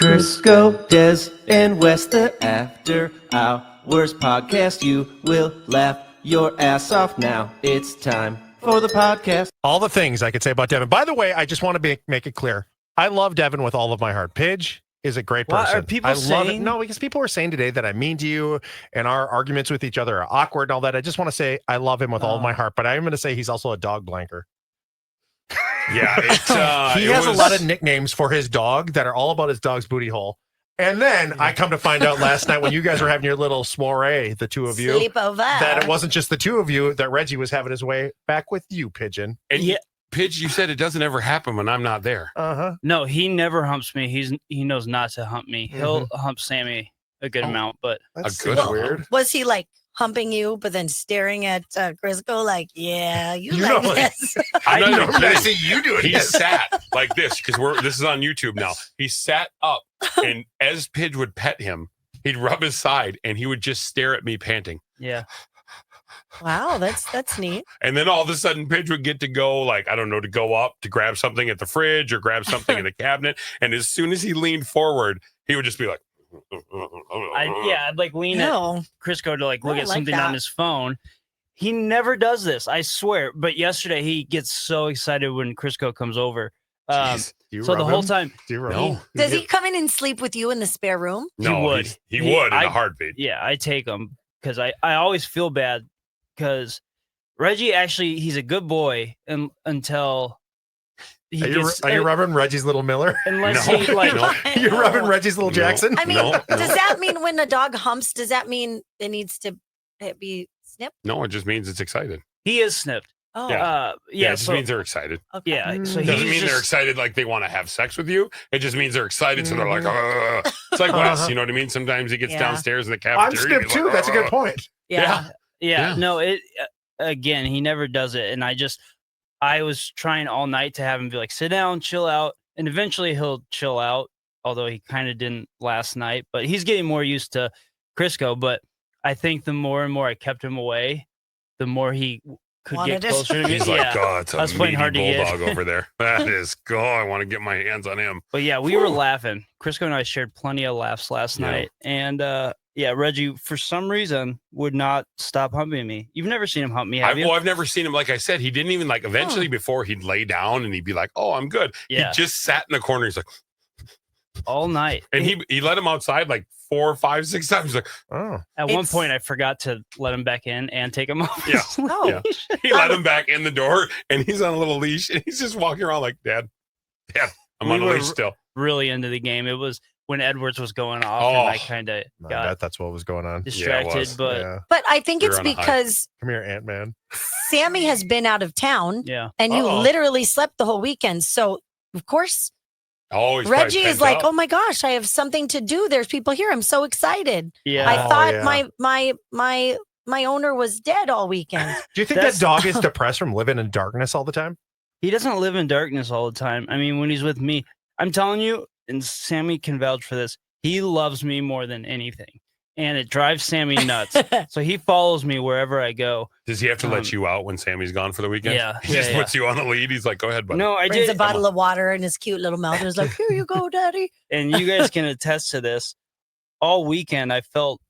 Crisco, Des, and Wes, the After Hours podcast. You will laugh your ass off now. It's time for the podcast. All the things I could say about Devin. By the way, I just want to make it clear. I love Devin with all of my heart. Pidge is a great person. What are people I love it. saying? No, because people are saying today that I'm mean to you and our arguments with each other are awkward and all that. I just want to say I love him with all of my heart, but I am going to say he's also a dog blanker. Yeah, He has a lot of nicknames for his dog that are all about his dog's booty hole. And then I come to find out last night when you guys were having your little soiree, the two of you, Sleepover. that it wasn't just the two of you, that Reggie was having his way back with you, Pigeon. And yeah, Pidge, you said it doesn't ever happen when I'm not there. Uh-huh. No, he never humps me. He knows not to hump me. He'll hump Sammy a good amount, but That's good so weird. Was he like humping you, but then staring at Crisco like, yeah, you You like know, this? I'm not even kidding. see you do it. He sat like this because this is on YouTube now. He sat up, and as Pidge would pet him, he'd rub his side, and he would just stare at me panting. yeah. Wow, that's neat. And then all of a sudden, Pidge would get to go, like, I don't know, to go up to grab something at the fridge or grab something in the cabinet. And as soon as he leaned forward, he would just be like, I'd like lean No. at Crisco to like look I at like something that. on his phone. He never does this, I swear. But yesterday he gets so excited when Crisco comes over. Jeez. Do you So the rub whole him? time, Do you rub No. him? Does he come in and sleep with you in the spare room? No, would. He would in I- a heartbeat. yeah, I take him because I always feel bad because Reggie actually he's a good boy until he Are you, gets are you rubbing Reggie's little Miller? unless No. he like No. I You're know. rubbing Reggie's little No. Jackson? I mean, No, does no. that mean when the dog humps, does that mean it needs to be snipped? No, it just means it's excited. he is snipped. Oh, Yeah. Yeah, it just so means they're excited. okay. yeah, so Doesn't he's mean they're just, excited like they want to have sex with you. It just means they're excited, so they're like, "Ugh." It's like Wes, you know what I mean? Sometimes he gets Yeah. downstairs in the I'm cafeteria. snipped he's too. like, That's a good "Ugh." point. Yeah. yeah, Yeah. no, it again, he never does it. And I was trying all night to have him be like, sit down, chill out. And eventually he'll chill out, although he kind of didn't last night. But he's getting more used to Crisco. But I think the more and more I kept him away, the more he could Wanted get it. closer to me. He's like, oh, it's I a was playing meaty hard to get. bulldog over there. That is, I want to get my hands on him. But yeah, we were laughing. Crisco and I shared plenty of laughs last Yeah. night. And yeah, Reggie, for some reason, would not stop humping me. You've never seen him hump me, have you? I've never seen him. Like I said, he didn't even like, eventually before he'd lay down and he'd be like, oh, I'm good. Yeah. He just sat in the corner. He's like, All night. and he let him outside like 4, 5, 6 times. He's like, Oh. At one It's- point, I forgot to let him back in and take him off. Yeah. Oh, Yeah. he let him back in the door and he's on a little leash and he's just walking around like, Dad, I'm We on a were- leash still. Really into the game. It was when Edwards was going off, Oh. and I kind of I got bet that's what was going on. distracted. was. But Yeah. but I think We it's were on a high. because Come here, Ant-Man. Sammy has been out of town yeah, and you Uh-oh. literally slept the whole weekend. So, of course, Oh, he's probably Reggie is pent like, up. oh my gosh, I have something to do. There's people here. I'm so excited. yeah. I Oh, thought yeah. my owner was dead all weekend. Do you think That's- that dog is depressed from living in darkness all the time? He doesn't live in darkness all the time. I mean, when he's with me, I'm telling you, and Sammy can vouch for this. He loves me more than anything, and it drives Sammy nuts. So he follows me wherever I go. Does he have to Um, let you out when Sammy's gone for the weekend? Yeah, He just yeah, puts you on the lead. He's like, go ahead, buddy. No, I Brings did. a bottle of water in his cute little mouth and is like, here you go, daddy. And you guys can attest to this. All weekend, I felt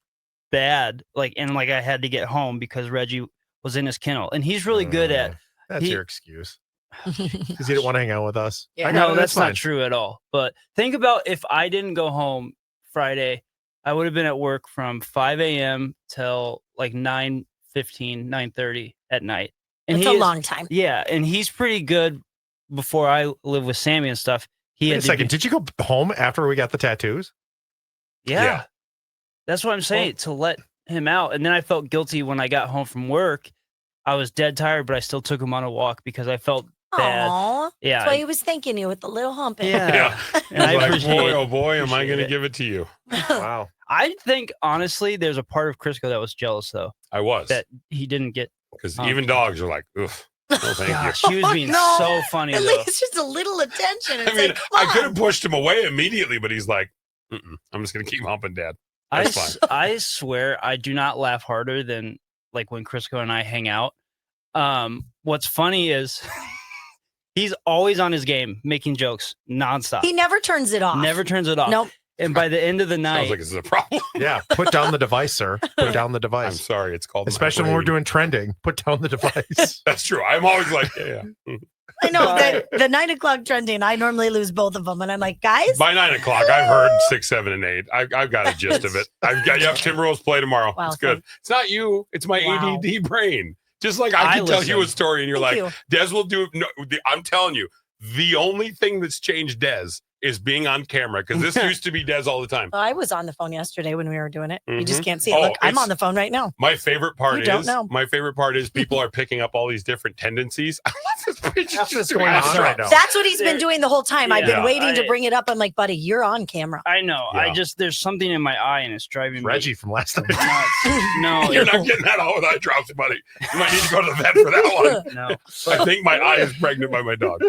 bad, like I had to get home because Reggie was in his kennel, and he's really good at. That's he- your excuse. Because he didn't want to hang out with us. Yeah. I got No, it, that's fine. not true at all. But think about if I didn't go home Friday, I would have been at work from 5 a.m. till like 9:30 at night. And It's he a is- long time. Yeah, and he's pretty good. Before I lived with Sammy and stuff, he Wait had a to second. be- Did you go home after we got the tattoos? yeah. Yeah. That's what I'm saying, to let him out. And then I felt guilty when I got home from work. I was dead tired, but I still took him on a walk because I felt bad. Aw. Yeah. That's why he was thanking you with the little hump. Yeah. Yeah. And I He's like, appreciate boy, it. oh boy, am I Appreciate going to it. give it to you? Wow. I think honestly, there's a part of Crisco that was jealous though, I was. that he didn't get. Because Oh. even dogs are like, oof, no thank Gosh, you. he was being No. so funny At though. least just a little attention. It's I mean, like, I come could on. have pushed him away immediately, but he's like, mm-mm, I'm just going to keep humping Dad. I, That's s- I swear I do not laugh harder than like when Crisco and I hang out. What's funny is he's always on his game, making jokes nonstop. He never turns it off. Never turns it off. Nope. And by the end of the Sounds night, like this is a problem. Yeah, put down the device, sir. Put down the I'm device. sorry. It's called. Especially when we're doing trending. Put down the device. That's true. I'm always like, yeah. I know the 9 o'clock trending. I normally lose both of them, and I'm like, guys. By 9 o'clock, I've heard 6, 7, and 8. I've got a gist of it. I've got. Yep, Tim Rose play tomorrow. Wow, it's good. thanks. It's not you. It's my Wow. ADD brain. Just like I can tell you a listen. story, and you're Thank like, you. Des will do. No, I'm telling you, the only thing that's changed Des is being on camera because this used to be Des all the time. I was on the phone yesterday when we were doing it. You just Mhm. can't see it. Oh, Look, I'm it's- on the phone right now. My favorite part You don't is know. people are picking up all these different tendencies. I love this bitch. That's Just what's doing going on extra. right now. That's what he's been doing the whole time. I've been Yeah, waiting to I- bring it up. I'm like, buddy, you're on camera. I know. Yeah. There's something in my eye and it's driving Reggie from last night. me nuts. No, You're not getting that out with eye drops, buddy. You might need to go to the vet for that one. no. I think my eye is pregnant by my dog.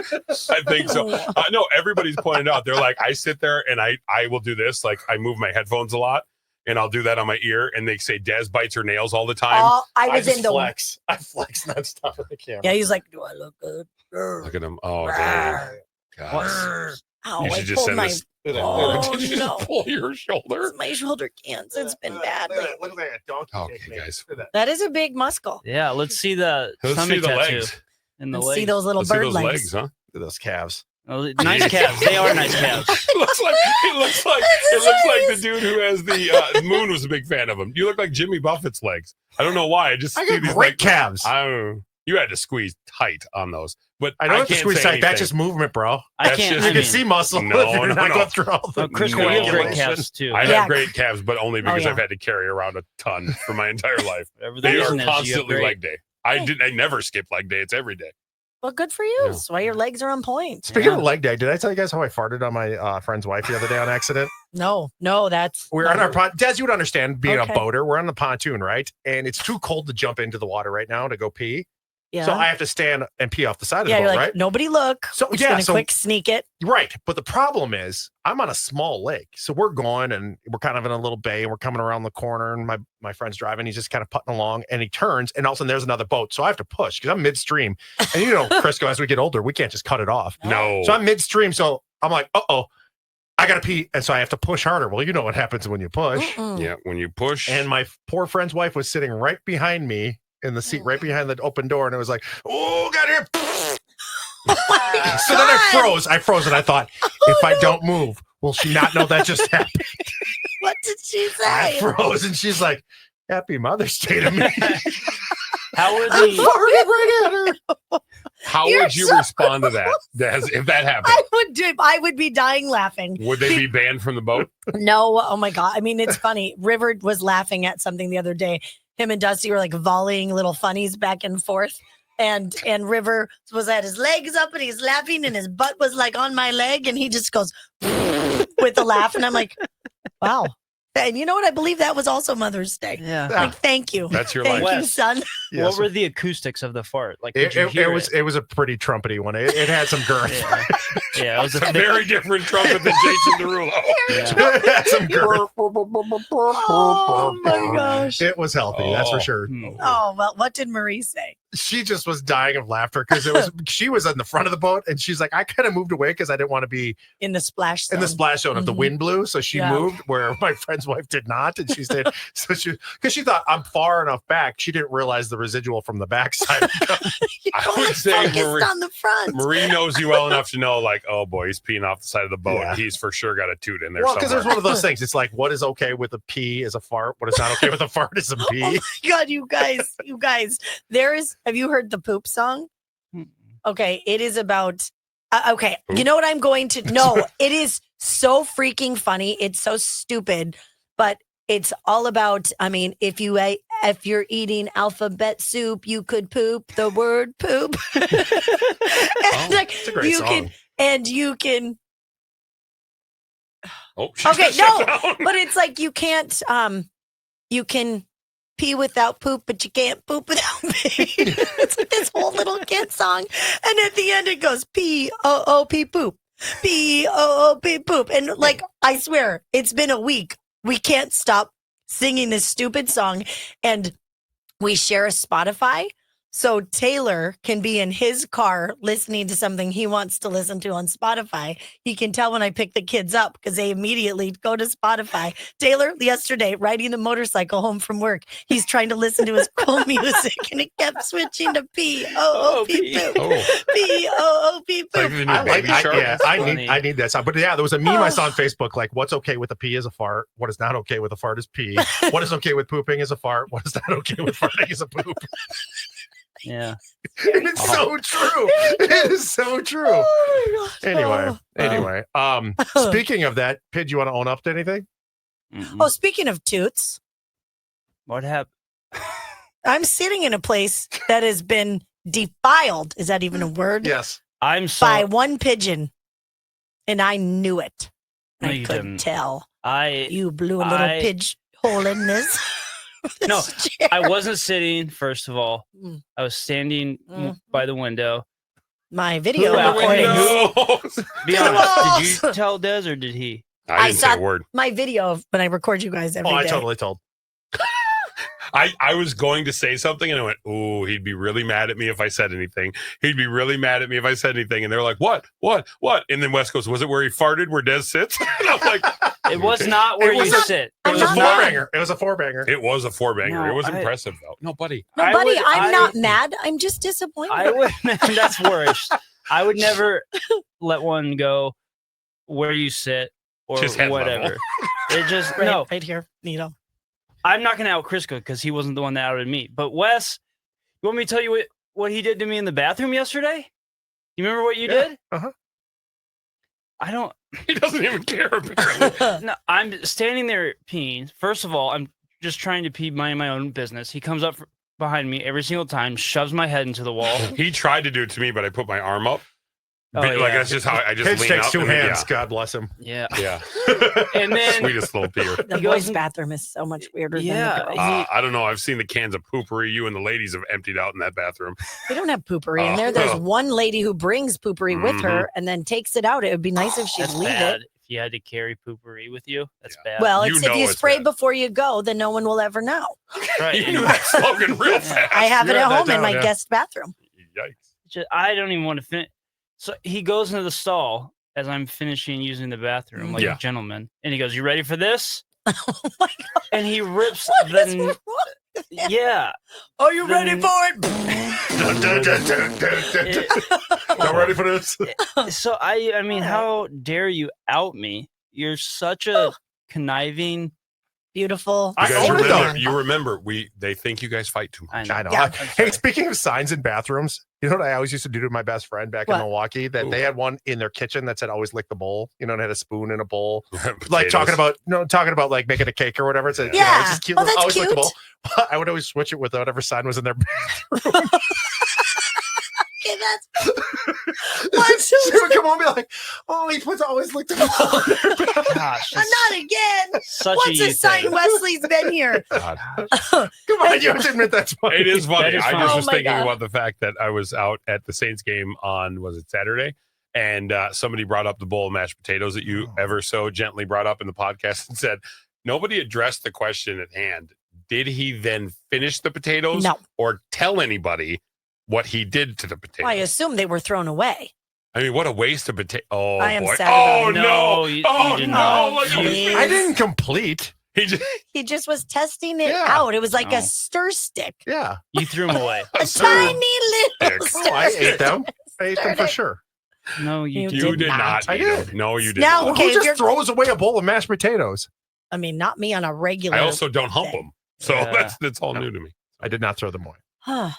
I think so. No, everybody's pointed out. They're like, I sit there and I will do this. Like I move my headphones a lot and I'll do that on my ear. And they say Des bites her nails all the time. Oh, I was just in the. flex. I flex nonstop on the camera. Yeah, he's like, do I look good? Look at him. Oh, dang. God. Ow, You I should just pulled send my, this. Oh, Did you no. just pull your shoulder? my shoulder cancer. It's been bad. Look at that donkey. Okay, cake, man. guys. Look at that. That is a big muscle. Yeah, let's see the Let's see stomach the tattoo legs. and the Let's legs. see those little Let's see bird those legs. legs, huh? Look at those calves. Oh, nice calves. They are nice calves. It looks like the dude who has the Moon was a big fan of him. You look like Jimmy Buffett's legs. I don't know why. I just I see got these great like calves. I don't know. You had to squeeze tight on those, but I don't have to can't squeeze say tight. That's anything. just movement, bro. I That's can't. just- I You mean, can see muscle No, if you're no, not no. going through all the. Chris, No. you have great Listen, calves too. I Yeah. have great calves, but only because yeah. I've had to carry around a ton for my entire life. Whatever the They are reason is, you have constantly great- leg day. I never skip leg day. It's every day. Well, good for you. Yeah. That's why your legs are on point. Speaking Yeah. of leg day, did I tell you guys how I farted on my friend's wife the other day on accident? No, that's. We're on our Des, you would understand being Okay. a boater. We're on the pontoon, right? And it's too cold to jump into the water right now to go pee. Yeah. So I have to stand and pee off the side of yeah, the you're boat, like, right? nobody look. So Just yeah, gonna so quick sneak it. right. But the problem is I'm on a small lake. So we're going and we're kind of in a little bay and we're coming around the corner and my friend's driving. He's just kind of putting along and he turns and all of a sudden there's another boat. So I have to push because I'm midstream. And you know, Crisco, as we get older, we can't just cut it off. No. So I'm midstream. So I'm like, uh-oh, I got to pee. And so I have to push harder. Well, you know what happens when you push. Mm-mm. Yeah, when you push. And my poor friend's wife was sitting right behind me in the seat, right behind the open door. And it was like, oh, got here. So then I froze and I thought, if I don't move, will she not know that just happened? What did she I say? froze and she's like, Happy Mother's Day to me. How would I the farted right at her. How You're would you so- respond to that? If that happened? I would be dying laughing. Would they be banned from the boat? No, oh my God. I mean, it's funny. River was laughing at something the other day. Him and Dusty were like volleying little funnies back and forth. And River was at his legs up and he's laughing and his butt was like on my leg and he just goes with a laugh. And I'm like, wow. And you know what? I believe that was also Mother's Day. yeah? Like, thank you. That's your Thank life. you, Wes. son. Yes. What were the acoustics of the fart? Like, could It, you it, hear it was a pretty trumpety one. It had some girth. Yeah, yeah, it was It's a a very different trumpet than Jason Derulo. It had some girth. Oh my gosh. It was healthy, that's for Oh. sure. Oh, well, what did Marie say? She just was dying of laughter because she was in the front of the boat and she's like, I kind of moved away because I didn't want to be In the splash in the zone. splash zone if the Mhm. wind blew. So she Yeah. moved where my friend's wife did not. And she said, so she, because she thought I'm far enough back, she didn't realize the residual from the backside. You I only would say focused Marie- on the front. Marie knows you well enough to know, like, oh boy, he's peeing off the side of the boat. Yeah. He's for sure got a toot in there Well, because somewhere. there's one of those things. It's like, what is okay with a pee is a fart. What is not okay with a fart is a Oh pee. my God, you guys, have you heard the poop song? Okay, it is about, okay, you Poop? know what I'm going to, no, it is so freaking funny. It's so stupid, but it's all about, I mean, if you're eating alphabet soup, you could poop the word poop. And like, It's a great you song. you can, Oh, she Okay, just shut no, down. but it's like you can't you can pee without poop, but you can't poop without pee. It's like this whole little kid song. And at the end it goes P-O-O-P poop. P-O-O-P poop. And like I swear, it's been a week. We can't stop singing this stupid song. And we share a Spotify. So Taylor can be in his car listening to something he wants to listen to on Spotify. He can tell when I pick the kids up because they immediately go to Spotify. Taylor, yesterday, riding the motorcycle home from work, he's trying to listen to his cool music and it kept switching to P-O-O-P poop. P-O-O-P Like poop. the new Baby Shark. Yeah, That's I funny. need that song. But yeah, there was a meme I saw on Facebook like, what's okay with a pee is a fart. What is not okay with a fart is pee. What is okay with pooping is a fart. What is not okay with farting is a poop. Yeah. It's so true. It is so true. Oh my gosh. Anyway. Speaking of that, Pidge, you want to own up to anything? Oh, speaking of toots, What happened? I'm sitting in a place that has been defiled. Is that even a word? Yes. I'm so By one pigeon. And I knew it. No, I you could didn't. tell. I You blew a little I- pidge hole in this. No, this chair. I wasn't sitting. First of all, Mm. I was standing Mhm. by the window. My video Well, recordings. Be To the honest, did walls. you tell Des or did he? I didn't say saw- a word. My video of when I record you guys every Oh, day. I totally told. I was going to say something and I went, "Ooh, he'd be really mad at me if I said anything. He'd be really mad at me if I said anything." And they're like, "What? And then Wes goes, "Was it where he farted where Des sits?" And I'm like, It was Okay. not where It you was not- sit. It I'm was a not four mad. banger. It was a four banger. it was a four banger. No, it was I- impressive though. No, buddy. No, I buddy, would- I'm not mad. I'm just disappointed. I would. That's worse. I would never let one go where you sit or Just head whatever. level. It just right, no. right here, needle. I'm not gonna out Crisco because he wasn't the one that outed me. But Wes, you want me to tell you what he did to me in the bathroom yesterday? You remember what you Yeah. did? Uh-huh. I don't. He doesn't even care apparently. No, I'm standing there peeing. First of all, I'm just trying to pee, minding my own business. He comes up behind me every single time, shoves my head into the wall. He tried to do it to me, but I put my arm up. Oh, Like yeah. that's just how I just Pidge lean takes up. two and then- hands. God bless him. Yeah. Yeah. And then Sweetest little peer. The He goes boys' in- bathroom is so much weirder Yeah, than the girls. I don't know. I've seen the cans of poopery you and the ladies have emptied out in that bathroom. We don't have poopery in there. There's Oh. one lady who brings poopery with her and then takes it out. It would be nice if she'd that's leave bad. it. If you had to carry poopery with you, that's Yeah. bad. Well, You it's if know you it's spray bad. before you go, then no one will ever know. right. You knew that slogan real fast. I have You it at have that home in down, my yeah. guest bathroom. Yikes. I don't even want to finish. So he goes into the stall as I'm finishing using the bathroom like Yeah. a gentleman, and he goes, "You ready for this?" Oh my God. And he rips What is the wrong? yeah. Are you ready Then- for it? Y'all ready for this? So I mean, how dare you out me? You're such a conniving. Beautiful. I You guys own it, remember, though. you remember they think you guys fight too I much. know. I know. Yeah. Hey, speaking of signs in bathrooms, you know what I always used to do to my best friend back What? in Milwaukee? That Ooh. they had one in their kitchen that said "always lick the bowl." You know, and had a spoon in a bowl, like Potatoes. talking about like making a cake or whatever. It said, Yeah. it's just cute. Oh, that's always lick the cute. bowl. I would always switch it with whatever sign was in their. Okay, that's She would come home and be like, "Oh, he puts always lick the bowl." Gosh, I'm it's not again. such What's a a you sign thing. Wesley's been here? God. Come on, you have to admit that's funny. It is funny. That is I funny. just Oh was my thinking God. about the fact that I was out at the Saints game on, was it Saturday? And somebody brought up the bowl of mashed potatoes that you ever so gently brought up in the podcast and said, nobody addressed the question at hand. Did he then finish the potatoes No. or tell anybody what he did to the potatoes? I assume they were thrown away. I mean, what a waste of potato. Oh, I am boy. sad about Oh, it. no. No, you oh, did no. not. Look at You- him. I didn't complete. He just, He just was testing it Yeah. out. It was like Oh. a stir stick. Yeah. You threw him away. A tiny little Stick. stir Oh, I stick. ate them. I ate them for sure. No, you You did. you did not. not. I eat did. them. No, you did Now, not. okay, Who if just you're- throws away a bowl of mashed potatoes? I mean, not me on a regular. I also don't hump them. So Yeah. that's all No. new to me. I did not throw them away. Huh.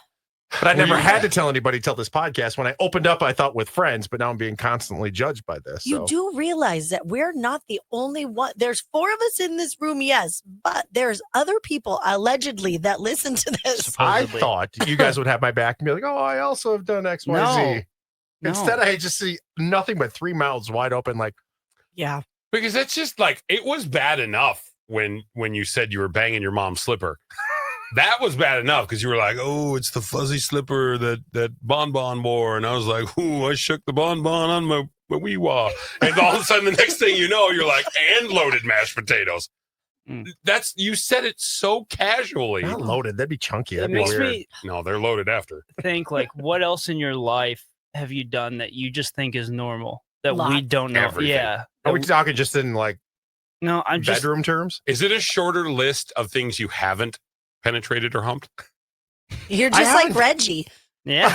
But I never you- had to tell anybody till this podcast. When I opened up, I thought with friends, but now I'm being constantly judged by this. You so. do realize that we're not the only one. There's 4 of us in this room, yes, but there's other people allegedly that listen to this. I Supposedly. thought you guys would have my back and be like, "Oh, I also have done X, Y, Z." No. Instead, I just see nothing but 3 mouths wide open. Like, Yeah. Because that's just like, it was bad enough when you said you were banging your mom's slipper. That was bad enough because you were like, "Oh, it's the fuzzy slipper that Bonbon wore," and I was like, "Ooh, I shook the Bonbon on my wee wah," and all of a sudden, the next thing you know, you're like, "And loaded mashed potatoes." That's you said it so casually. Not loaded. That'd be chunky. It That'd be makes weird. me No, they're loaded after. think like, what else in your life have you done that you just think is normal that we Lots. don't know? Everything. Yeah. Are we talking just in like No, I'm just bedroom terms? Is it a shorter list of things you haven't penetrated or humped? You're I just like haven't- Reggie. yeah.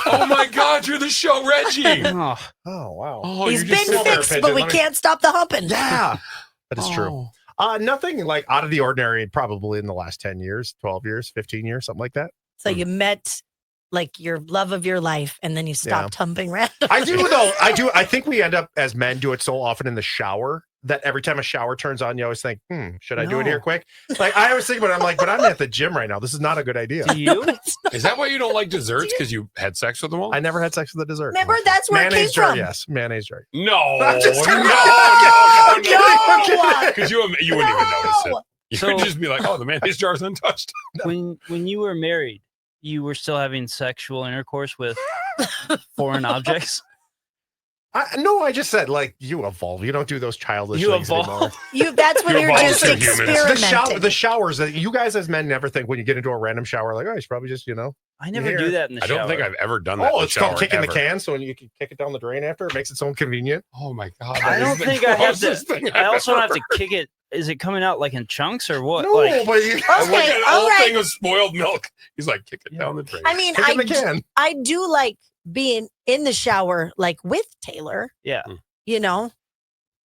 Oh my God, you're the show Reggie. Oh, Oh wow. Oh, He's you're just been so there, fixed, Pigeon. but we Let me- can't stop the humping. Yeah, that is true. Oh. Nothing like out of the ordinary. Probably in the last 10 years, 12 years, 15 years, something like that. So you met like your love of your life, and then you stopped humping random. I do though. I think we end up as men do it so often in the shower that every time a shower turns on, you always think, should I do it here No. quick? Like I always think about it. I'm like, but I'm at the gym right now. This is not a good idea. do you? Is that why you don't like desserts? Because you had sex with them all? I never had sex with a dessert. Remember, that's where it came Mayonnaise jar, from. yes. Mayonnaise jar. No, I'm just kidding. no. Because you wouldn't even notice it. You So- would just be like, oh, the mayonnaise jar is untouched. When you were married, you were still having sexual intercourse with foreign objects. No, I just said like you evolve. You don't do those childish You things evolve. anymore. That's when You're you're just evolving humans. experimenting. The showers that you guys as men never think when you get into a random shower, like, oh, you should probably just, I never Here. do that in the I shower. don't think I've ever done that. oh, in the it's called shower, kicking the ever. can. So you can kick it down the drain after. It makes it so inconvenient. Oh my God. I that don't is the think I have to. grossest thing I I've also don't ever have to kick it. Is it coming out like in chunks or what? No, Like, but you I want Okay, an all old right. thing of spoiled milk. He's like, kick it down the drain. I mean, kick in the can. I do like being in the shower, like with Taylor. yeah. You know,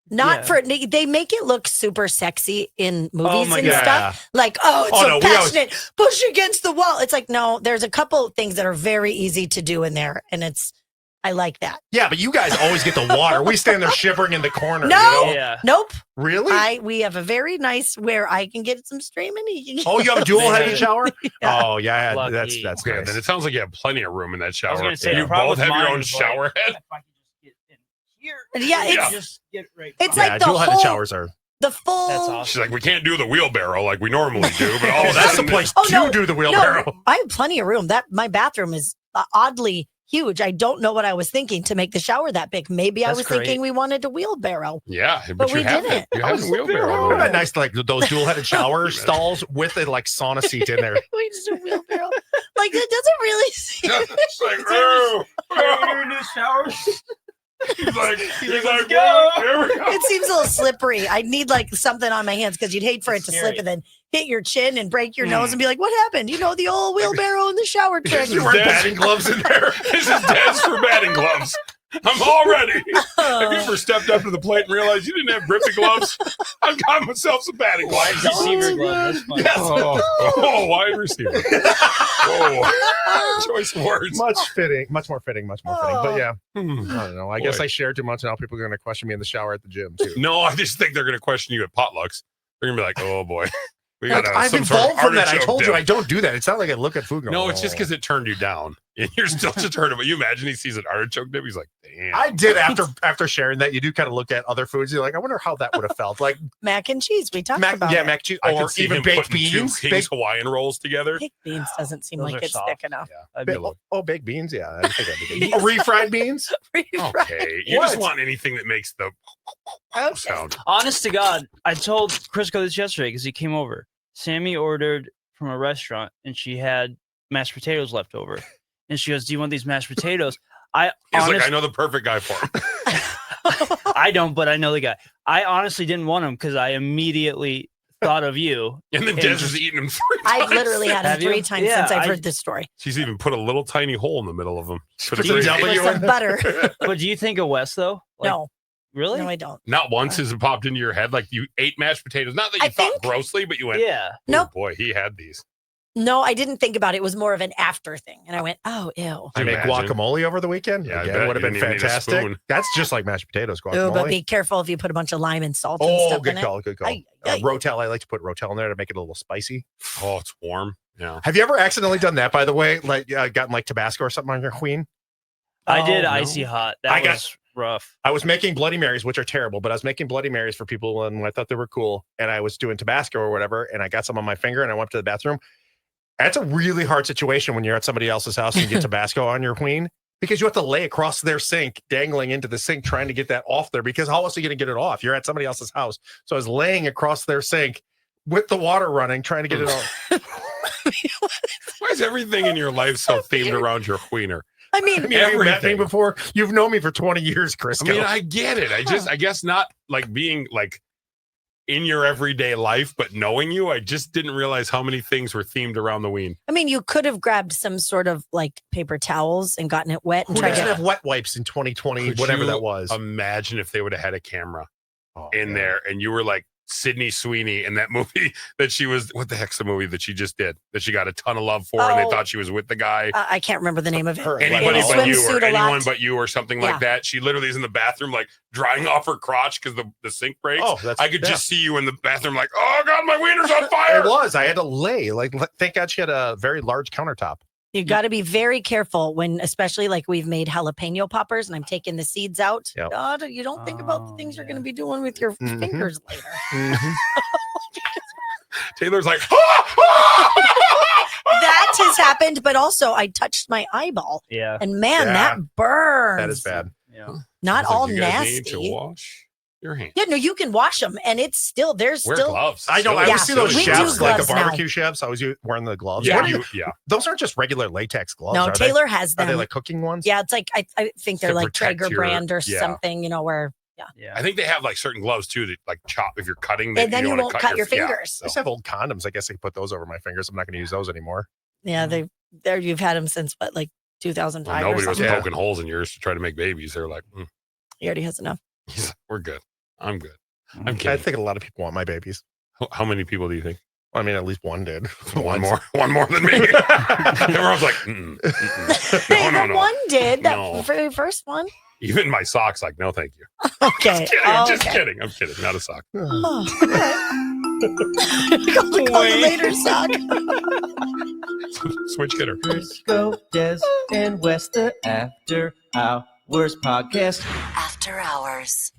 not Yeah. for they make it look super sexy in movies my and God. stuff. Like, oh, it's Oh, so no, we always- passionate. Push against the wall. It's like, no, there's a couple things that are very easy to do in there, and I like that. Yeah, but you guys always get the water. We stand there shivering in the corner. No. You know? Yeah. Nope. Really? We have a very nice where I can get some streaming. Oh, you have a dual-headed Yeah. shower? Yeah. Oh, yeah. Lucky. That's Okay, nice. then it sounds like you have plenty of room in that I was shower. gonna say you the problem both have with your mine own is, like, shower head. If I could just get in here, Yeah, it's just get right. it's by. like yeah, the dual-headed whole- showers are. the full. That's awesome. She's like, we can't do the wheelbarrow like we normally do. But all Oh, of a that's the sudden- place Oh, to no, do the wheelbarrow. No, I have plenty of room. That my bathroom is oddly huge. I don't know what I was thinking to make the shower that big. Maybe I That's was great. thinking we wanted a wheelbarrow. Yeah, but, But you we have didn't. it. You have a What wheelbarrow. about nice, like those dual-headed shower stalls with a like sauna seat in there? We just a wheelbarrow. Like that doesn't really seem. It's like, oh, oh. new shower. He's like, Let's "Well, go." here we go. It seems a little slippery. I need like something on my hands because you'd hate for it to Scary. slip and then hit your chin and break your nose and be like, "What happened?" You know, the old wheelbarrow in the shower trick. You weren't batting gloves in there. This is Dad's for batting gloves. I'm all ready. Have you Oh, ever stepped up to the plate and realized you didn't have gripping gloves? I've got myself some batting gloves. Receiver glove. That's funny. Oh, wide receiver. Oh, choice of words. Much more fitting. But yeah, Hmm. I don't know. I guess Boy. I share too much, and now people are going to question me in the shower at the gym too. No, I just think they're going to question you at potlucks. They're going to be like, oh boy. We got I've some sort of evolved from that. I artichoke told you dip. I don't do that. It's not like I look at food. and go, No, it's just "Oh." because it turned you down. And you're still just hurt about. You imagine he sees an artichoke dip. He's like, damn. I did after sharing that. You do kind of look at other foods. You're like, I wonder how that would have felt. Like mac and cheese. We talked mac, about yeah, it. mac and cheese, I or could see even him baked putting two beans. King's Hawaiian rolls together. Baked beans doesn't seem Those like are it's soft. thick enough. I'd be- Baked beans. Yeah, I think that'd be good. Oh, refried beans. Okay, you just What? want anything that makes the Okay. sound. Honest to God, I told Crisco this yesterday because he came over. Sammy ordered from a restaurant and she had mashed potatoes left over. And she goes, "Do you want these mashed potatoes?" He's like, I know the perfect guy for him. I don't, but I know the guy. I honestly didn't want them because I immediately thought of you. And then And Des just- is eating him 3 times. I've literally had them Have you? 3 times Yeah, since I've I- heard this story. She's even put a little tiny hole in the middle of them. Put a W With some butter. But do you think of Wes though? Like, No, really? no, I don't. Not once has it popped into your head like you ate mashed potatoes. Not that you I thought think- grossly, but you went, Yeah. oh Nope. boy, he had these. No, I didn't think about it. It was more of an after thing. And I went, oh, ew. Did you make Imagine. guacamole over the weekend? Yeah, I Again, bet would have you been didn't even need a fantastic. spoon. That's just like mashed potatoes, Ooh, guacamole. but be careful if you put a bunch of lime and salt and Oh, stuff good in call, good call. Ay, ay. Rotel, I like to put Rotel in there to make it a little spicy. Oh, it's warm. Yeah. Have you ever accidentally done that, by the way? Like gotten like Tabasco or something on your queen? I did no. icy hot. That I got- was rough. I was making Bloody Marys, which are terrible, but I was making Bloody Marys for people and I thought they were cool. And I was doing Tabasco or whatever, and I got some on my finger and I went to the bathroom. That's a really hard situation when you're at somebody else's house and you get Tabasco on your queen because you have to lay across their sink, dangling into the sink, trying to get that off there because how else are you going to get it off? You're at somebody else's house. So I was laying across their sink with the water running, trying to get it all. Why is everything in your life so themed around your wiener? I mean, Have you met me Everything. before? You've known me for 20 years, Crisco. I mean, I get it. I guess not like being like in your everyday life, but knowing you, I just didn't realize how many things were themed around the ween. I mean, you could have grabbed some sort of like paper towels and gotten it wet and Who tried doesn't to. have wet wipes in 2020, Could whatever you that was? Imagine if they would have had a camera Oh, in man. there and you were like Sydney Sweeney in that movie that she was, what the heck's the movie that she just did that she got a ton of love for and they Oh. thought she was with the guy. I can't remember the name of it. Her- Anybody in a but you swimsuit or a anyone lot. but you or something Yeah. like that. She literally is in the bathroom like drying off her crotch because the sink breaks. Oh, that's, I could yeah. just see you in the bathroom like, oh God, my wiener's on fire. It was. I had to lay. Like, thank God she had a very large countertop. You got to be very careful when, especially like we've made jalapeno poppers and I'm taking the seeds out. Yep. God, you don't think about the things you're going to be doing with your Mhm. fingers later. Taylor's like, That has happened, but also I touched my eyeball Yeah. and man, Yeah. that burns. That is bad. Yeah. Not Sounds like all you guys need to nasty. wash your hands. Yeah, no, you can wash them and it's still, there's Wear still. gloves. I know. I Yeah. always see those We do chefs, like the gloves now. barbecue chefs. I was wearing the gloves. Yeah, What are you, yeah. those aren't just regular latex gloves. No, are Taylor has They? Are them. they like cooking ones? Yeah, it's like, I think they're To like protect Traeger your- brand or yeah. something, you know, where, yeah. Yeah. I think they have like certain gloves too that like chop if you're cutting. That And then you don't won't wanna cut your yeah, fingers. I just have old condoms. I guess I put those over my fingers. I'm not going to use those anymore. Yeah, you've had them since what, like 2005 Well, or nobody was something. Yeah. poking holes in yours to try to make babies. They're like, He already has enough. we're good. I'm good. I'm I kidding. think a lot of people want my babies. How many people do you think? I mean, at least one did. One more than me. Everyone's like, Hey, no, the no. one did that No. very first one. Even my socks, like, no, thank you. Okay, Kidding, I'm just okay. kidding. I'm kidding. Not a sock. Oh, okay. Call you later, sock. Switch hitter. Crisco, Des, and West, the After Hours podcast. After Hours.